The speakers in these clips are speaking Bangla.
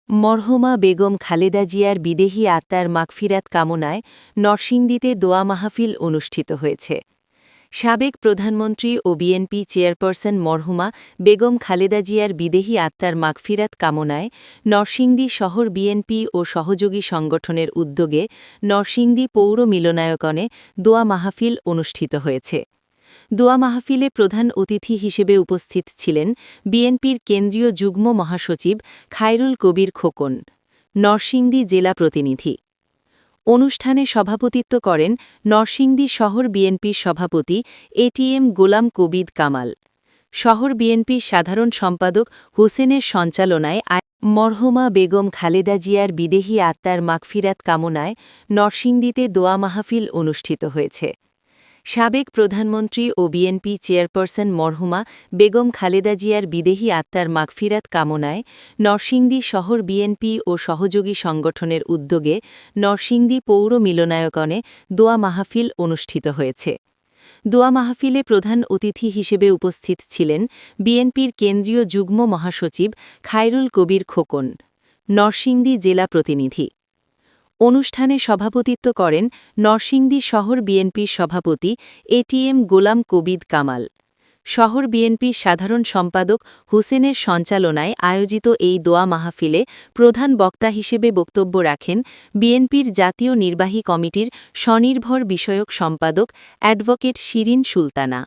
মরহুমা বেগম খালেদা জিয়ার বিদেহী আত্মার মাগফিরাত কামনায় নরসিংদীতে দোয়া মাহফিল অনুষ্ঠিত হয়েছে। সাবেক প্রধানমন্ত্রী ও বিএনপি চেয়ারপারসন মরহুমা বেগম খালেদা জিয়ার বিদেহী আত্মার মাগফিরাত কামনায় নরসিংদী শহর বিএনপি ও সহযোগী সংগঠনের উদ্যোগে নরসিংদী পৌর মিলনায়তনে দোয়া মাহফিল অনুষ্ঠিত হয়েছে। দোয়া মাহফিলে প্রধান অতিথি হিসেবে উপস্থিত ছিলেন বিএনপির কেন্দ্রীয় যুগ্ম মহাসচিব খায়রুল কবির খোকন, নরসিংদী জেলা প্রতিনিধি। অনুষ্ঠানে সভাপতিত্ব করেন নরসিংদী শহর বিএনপির সভাপতি এটিএম গোলাম কবির কামাল। শহর বিএনপির সাধারণ সম্পাদক হোসেনের সঞ্চালনায় মরহুমা বেগম খালেদা জিয়ার বিদেহী আত্মার মাগফিরাত কামনায় নরসিংদীতে দোয়া মাহফিল অনুষ্ঠিত হয়েছে। সাবেক প্রধানমন্ত্রী ও বিএনপি চেয়ারপারসন মরহুমা বেগম খালেদা জিয়ার বিদেহী আত্মার মাগফিরাত কামনায় নরসিংদী শহর বিএনপি ও সহযোগী সংগঠনের উদ্যোগে নরসিংদী পৌর মিলনায়তনে দোয়া মাহফিল অনুষ্ঠিত হয়েছে। দোয়া মাহফিলে প্রধান অতিথি হিসেবে উপস্থিত ছিলেন বিএনপির কেন্দ্রীয় যুগ্ম মহাসচিব খায়রুল কবির খোকন, নরসিংদী জেলা প্রতিনিধি। অনুষ্ঠানে সভাপতিত্ব করেন নরসিংদী শহর বিএনপির সভাপতি এটিএম গোলাম কবির কামাল। শহর বিএনপির সাধারণ সম্পাদক হোসেনের সঞ্চালনায় আয়োজিত এই দোয়া মাহফিলে প্রধান বক্তা হিসেবে বক্তব্য রাখেন বিএনপির জাতীয় নির্বাহী কমিটির স্বনির্ভর বিষয়ক সম্পাদক অ্যাডভোকেট শিরিন সুলতানা।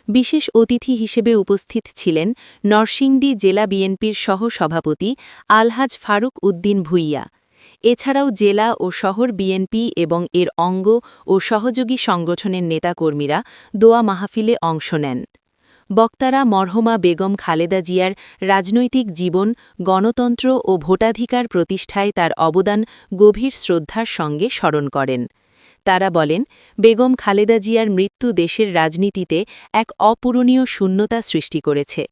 বিশেষ অতিথি হিসেবে উপস্থিত ছিলেন নরসিংদী জেলা বিএনপির সহ-সভাপতি আলহাজ ফারুক উদ্দিন ভূঁইয়া। এছাড়াও জেলা ও শহর বিএনপি এবং এর অঙ্গ ও সহযোগী সংগঠনের নেতাকর্মীরা দোয়া মাহফিলে অংশ নেন। বক্তারা মরহুমা বেগম খালেদা জিয়ার রাজনৈতিক জীবন, গণতন্ত্র ও ভোটাধিকার প্রতিষ্ঠায় তার অবদান গভীর শ্রদ্ধার সঙ্গে স্মরণ করেন। তারা বলেন, বেগম খালেদা জিয়ার মৃত্যু দেশের রাজনীতিতে এক অপূরণীয় শূন্যতা সৃষ্টি করেছে।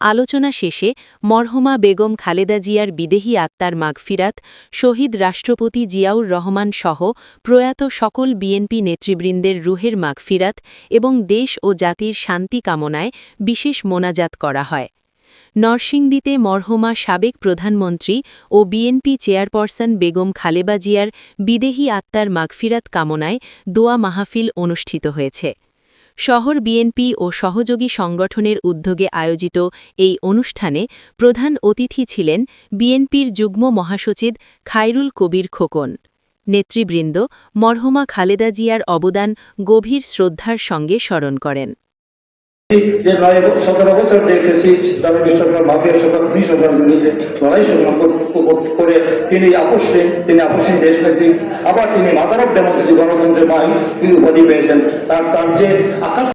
আলোচনা শেষে মরহুমা বেগম খালেদা জিয়ার বিদেহী আত্মার মাগফিরাত, শহীদ রাষ্ট্রপতি জিয়াউর রহমান সহ প্রয়াত সকল বিএনপি নেতৃবৃন্দের রুহের মাগফিরাত এবং দেশ ও জাতির শান্তি কামনায় বিশেষ মোনাজাত করা হয়। নরসিংদীতে মরহুমা সাবেক প্রধানমন্ত্রী ও বিএনপি চেয়ারপারসন বেগম খালেদা জিয়ার বিদেহী আত্মার মাগফিরাত কামনায় দোয়া মাহফিল অনুষ্ঠিত হয়েছে। শহর বিএনপি ও সহযোগী সংগঠনের উদ্যোগে আয়োজিত এই অনুষ্ঠানে প্রধান অতিথি ছিলেন বিএনপির যুগ্ম মহাসচিব খায়রুল কবির খোকন। নেতৃবৃন্দ মরহুমা খালেদা জিয়ার অবদান গভীর শ্রদ্ধার সঙ্গে স্মরণ করেন। যে 17 বছর দেখেছি সরকার মাফিয়া সরকার সরকার বিরুদ্ধে লড়াই করে তিনি আপসহীন দেশ নেত্রী, আবার তিনি মাদার অফ ডেমোক্রেসি গণতন্ত্রের উপাধি পেয়েছেন। তার যে আকাশ